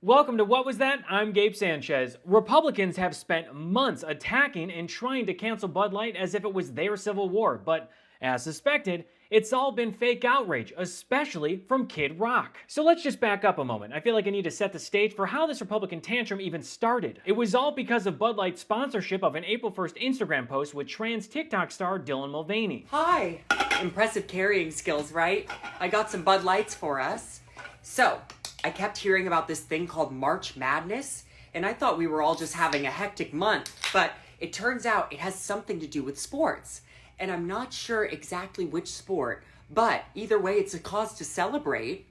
Welcome to What Was That? I'm Gabe Sanchez. Republicans have spent months attacking and trying to cancel Bud Light as if it was their civil war, but as suspected, it's all been fake outrage, especially from Kid Rock. So let's just back up a moment. I feel like I need to set the stage for how this Republican tantrum even started. It was all because of Bud Light's sponsorship of an April 1st Instagram post with trans TikTok star Dylan Mulvaney. Hi! Impressive carrying skills, right? I got some Bud Lights for us. So, I kept hearing about this thing called March Madness, and I thought we were all just having a hectic month, but it turns out it has something to do with sports. And I'm not sure exactly which sport, but either way, it's a cause to celebrate.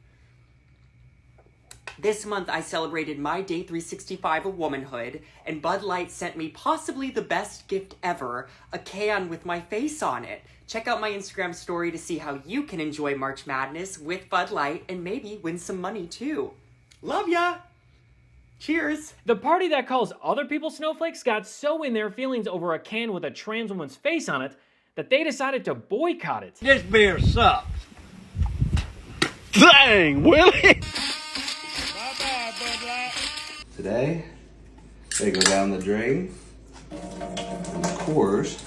This month, I celebrated my day 365 of womanhood, and Bud Light sent me possibly the best gift ever, a can with my face on it. Check out my Instagram story to see how you can enjoy March Madness with Bud Light and maybe win some money too. Love ya! Cheers! The party that calls other people snowflakes got so in their feelings over a can with a trans woman's face on it that they decided to boycott it. This beer sucks. Dang, Willie! Bye-bye, Bud Light. Today, they go down the drain. And of course,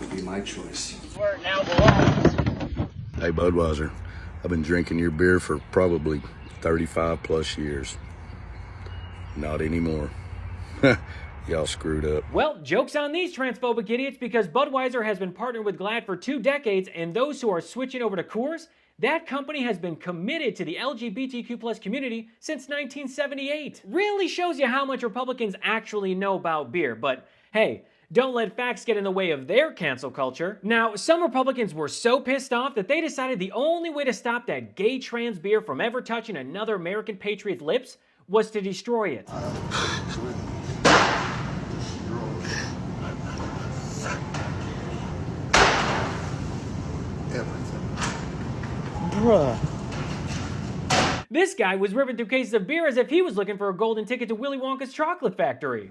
would be my choice. Where it now belongs. Hey Budweiser, I've been drinking your beer for probably 35 plus years. Not anymore. Y'all screwed up. Well, joke's on these transphobic idiots because Budweiser has been partnered with Glad for 2 decades, and those who are switching over to Coors, that company has been committed to the LGBTQ+ community since 1978. Really shows you how much Republicans actually know about beer, but hey, don't let facts get in the way of their cancel culture. Now, some Republicans were so pissed off that they decided the only way to stop that gay trans beer from ever touching another American patriot's lips was to destroy it. Bruh. This guy was ripping through cases of beer as if he was looking for a golden ticket to Willy Wonka's chocolate factory.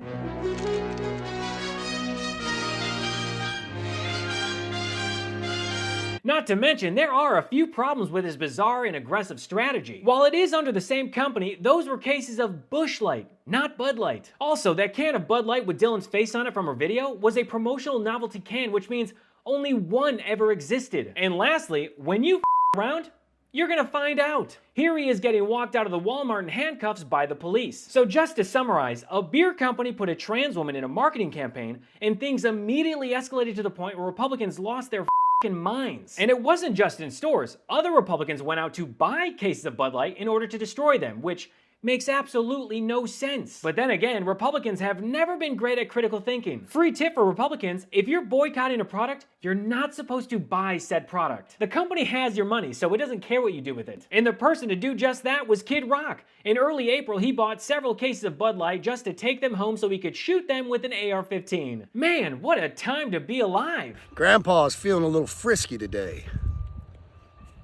Not to mention, there are a few problems with his bizarre and aggressive strategy. While it is under the same company, those were cases of Busch Light, not Bud Light. Also, that can of Bud Light with Dylan's face on it from her video was a promotional novelty can, which means only one ever existed. And lastly, when you around, you're gonna find out. Here he is getting walked out of the Walmart in handcuffs by the police. So just to summarize, a beer company put a trans woman in a marketing campaign, and things immediately escalated to the point where Republicans lost their minds. And it wasn't just in stores. Other Republicans went out to buy cases of Bud Light in order to destroy them, which makes absolutely no sense. But then again, Republicans have never been great at critical thinking. Free tip for Republicans, if you're boycotting a product, you're not supposed to buy said product. The company has your money, so it doesn't care what you do with it. And the person to do just that was Kid Rock. In early April, he bought several cases of Bud Light just to take them home so he could shoot them with an AR-15. Man, what a time to be alive. Grandpa's feeling a little frisky today.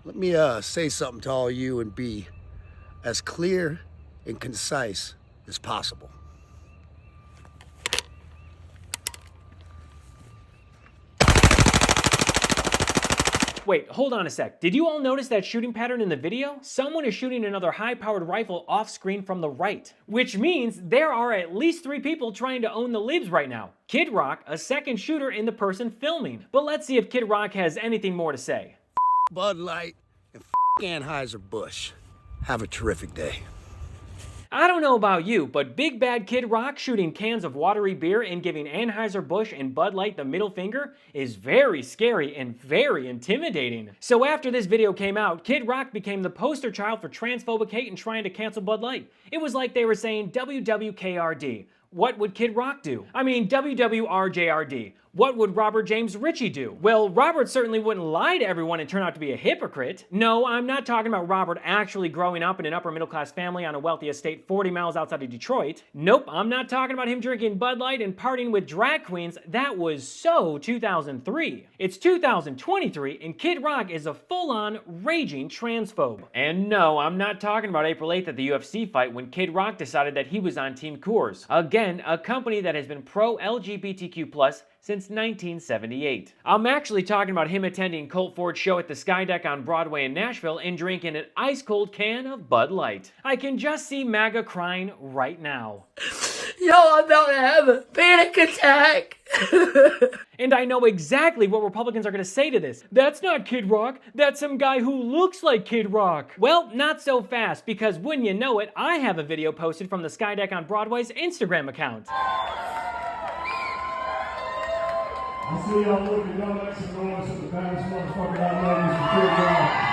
Let me say something to all you and be as clear and concise as possible. Wait, hold on a sec. Did you all notice that shooting pattern in the video? Someone is shooting another high-powered rifle off-screen from the right, which means there are at least 3 people trying to own the libs right now. Kid Rock, a second shooter, and the person filming. But let's see if Kid Rock has anything more to say. Bud Light and Anheuser-Busch. Have a terrific day. I don't know about you, but Big Bad Kid Rock shooting cans of watery beer and giving Anheuser-Busch and Bud Light the middle finger is very scary and very intimidating. So after this video came out, Kid Rock became the poster child for transphobic hate and trying to cancel Bud Light. It was like they were saying WWKRD. What would Kid Rock do? I mean, WWRJRD. What would Robert James Ritchie do? Well, Robert certainly wouldn't lie to everyone and turn out to be a hypocrite. No, I'm not talking about Robert actually growing up in an upper middle class family on a wealthy estate 40 miles outside of Detroit. Nope, I'm not talking about him drinking Bud Light and partying with drag queens. That was so 2003. It's 2023 and Kid Rock is a full-on raging transphobe. And no, I'm not talking about April 8th at the UFC fight when Kid Rock decided that he was on Team Coors. Again, a company that has been pro-LGBTQ+ since 1978. I'm actually talking about him attending Colt Ford's show at the Sky Deck on Broadway in Nashville and drinking an ice-cold can of Bud Light. I can just see MAGA crying right now. Yo, I'm about to have a panic attack. And I know exactly what Republicans are going to say to this. That's not Kid Rock. That's some guy who looks like Kid Rock. Well, not so fast, because wouldn't you know it, I have a video posted from the Sky Deck on Broadway's Instagram account. I see y'all looking donuts and donuts at the baddest motherfucker I know is Kid Rock.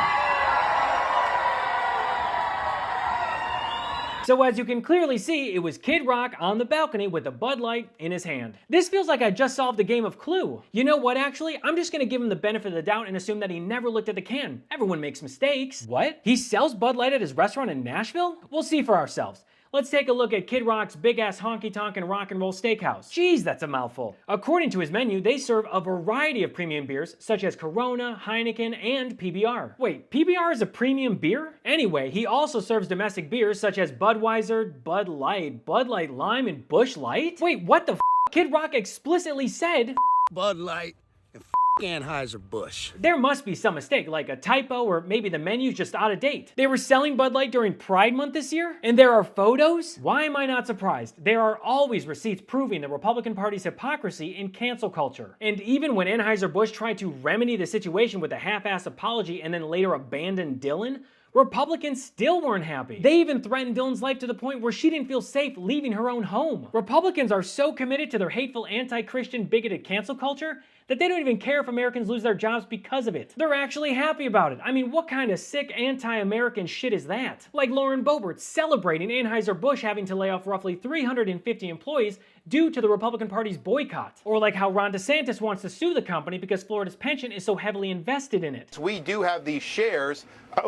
So as you can clearly see, it was Kid Rock on the balcony with a Bud Light in his hand. This feels like I just solved a game of Clue. You know what, actually? I'm just gonna give him the benefit of the doubt and assume that he never looked at the can. Everyone makes mistakes. What? He sells Bud Light at his restaurant in Nashville? We'll see for ourselves. Let's take a look at Kid Rock's big-ass honky-tonk and rock and roll steakhouse. Jeez, that's a mouthful. According to his menu, they serve a variety of premium beers, such as Corona, Heineken, and PBR. Wait, PBR is a premium beer? Anyway, he also serves domestic beers such as Budweiser, Bud Light Lime, and Busch Light? Wait, what the f***? Kid Rock explicitly said Bud Light and Anheuser-Busch. there must be some mistake, like a typo, or maybe the menu's just out of date. They were selling Bud Light during Pride Month this year, and there are photos? Why am I not surprised? There are always receipts proving the Republican Party's hypocrisy in cancel culture. And even when Anheuser-Busch tried to remedy the situation with a half-assed apology and then later abandoned Dylan, Republicans still weren't happy. They even threatened Dylan's life to the point where she didn't feel safe leaving her own home. Republicans are so committed to their hateful anti-Christian bigoted cancel culture that they don't even care if Americans lose their jobs because of it. They're actually happy about it. I mean, what kind of sick anti-American shit is that? Like Lauren Boebert celebrating Anheuser-Busch having to lay off roughly 350 employees due to the Republican Party's boycott. Or like how Ron DeSantis wants to sue the company because Florida's pension is so heavily invested in it. We do have these shares.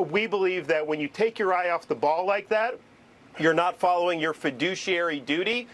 We believe that when you take your eye off the ball like that, you're not following your fiduciary duty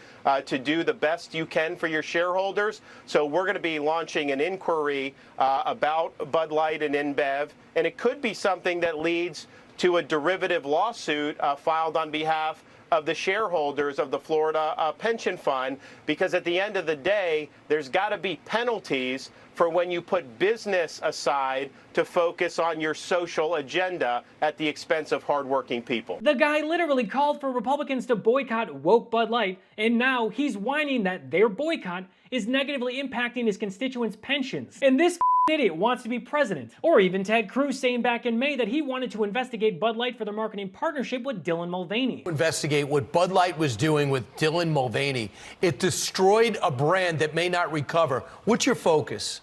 to do the best you can for your shareholders. So we're going to be launching an inquiry about Bud Light and InBev, and it could be something that leads to a derivative lawsuit filed on behalf of the shareholders of the Florida pension fund, because at the end of the day, there's got to be penalties for when you put business aside to focus on your social agenda at the expense of hardworking people. The guy literally called for Republicans to boycott woke Bud Light, and now he's whining that their boycott is negatively impacting his constituents' pensions. And this idiot wants to be president. Or even Ted Cruz saying back in May that he wanted to investigate Bud Light for their marketing partnership with Dylan Mulvaney. Investigate what Bud Light was doing with Dylan Mulvaney. It destroyed a brand that may not recover. What's your focus?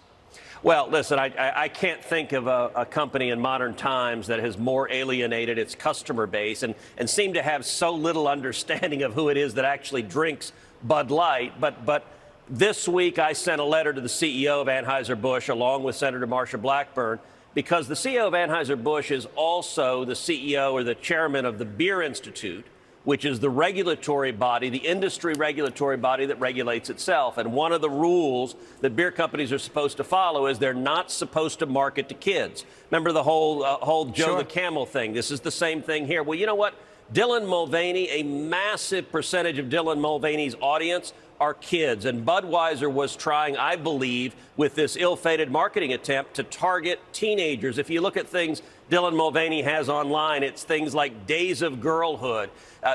Well, listen, I can't think of a company in modern times that has more alienated its customer base and seemed to have so little understanding of who it is that actually drinks Bud Light. But this week I sent a letter to the CEO of Anheuser-Busch along with Senator Marsha Blackburn, because the CEO of Anheuser-Busch is also the CEO or the chairman of the Beer Institute, which is the regulatory body, the industry regulatory body that regulates itself. And one of the rules that beer companies are supposed to follow is they're not supposed to market to kids. Remember the whole Joe the Camel thing? This is the same thing here. Well, you know what? Dylan Mulvaney, a massive percentage of Dylan Mulvaney's audience are kids. And Budweiser was trying, I believe, with this ill-fated marketing attempt to target teenagers. If you look at things Dylan Mulvaney has online, it's things like Days of Girlhood.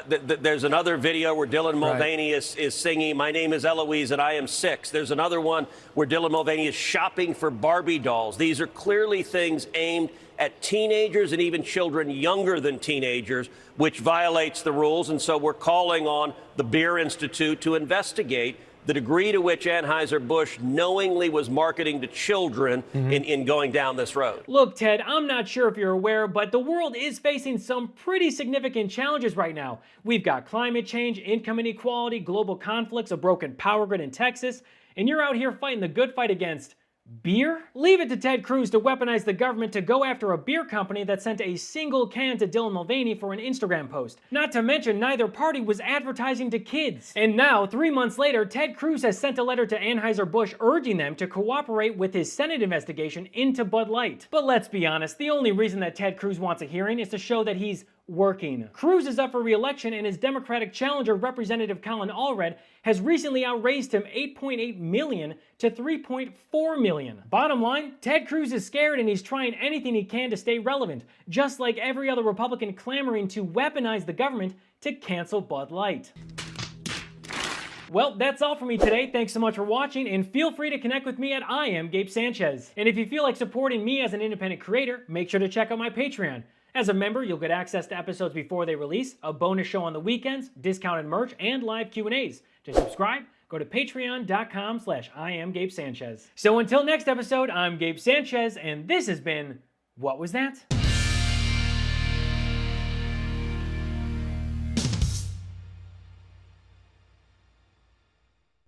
There's another video where Dylan Mulvaney is singing, "My name is Eloise and I am 6." There's another one where Dylan Mulvaney is shopping for Barbie dolls. These are clearly things aimed at teenagers and even children younger than teenagers, which violates the rules. And so we're calling on the Beer Institute to investigate the degree to which Anheuser-Busch knowingly was marketing to children in going down this road. Look, Ted, I'm not sure if you're aware, but the world is facing some pretty significant challenges right now. We've got climate change, income inequality, global conflicts, a broken power grid in Texas, and you're out here fighting the good fight against beer? Leave it to Ted Cruz to weaponize the government to go after a beer company that sent a single can to Dylan Mulvaney for an Instagram post. Not to mention, neither party was advertising to kids. And now, 3 months later, Ted Cruz has sent a letter to Anheuser-Busch urging them to cooperate with his Senate investigation into Bud Light. But let's be honest, the only reason that Ted Cruz wants a hearing is to show that he's working. Cruz is up for re-election, and his Democratic challenger, Representative Colin Allred, has recently outraised him $8.8 million to $3.4 million. Bottom line, Ted Cruz is scared and he's trying anything he can to stay relevant, just like every other Republican clamoring to weaponize the government to cancel Bud Light. Well, that's all for me today. Thanks so much for watching, and feel free to connect with me at I Am Gabe Sanchez. And if you feel like supporting me as an independent creator, make sure to check out my Patreon. As a member, you'll get access to episodes before they release, a bonus show on the weekends, discounted merch, and live Q&As. To subscribe, go to patreon.com/IamGabeSanchez. So until next episode, I'm Gabe Sanchez, and this has been What Was That?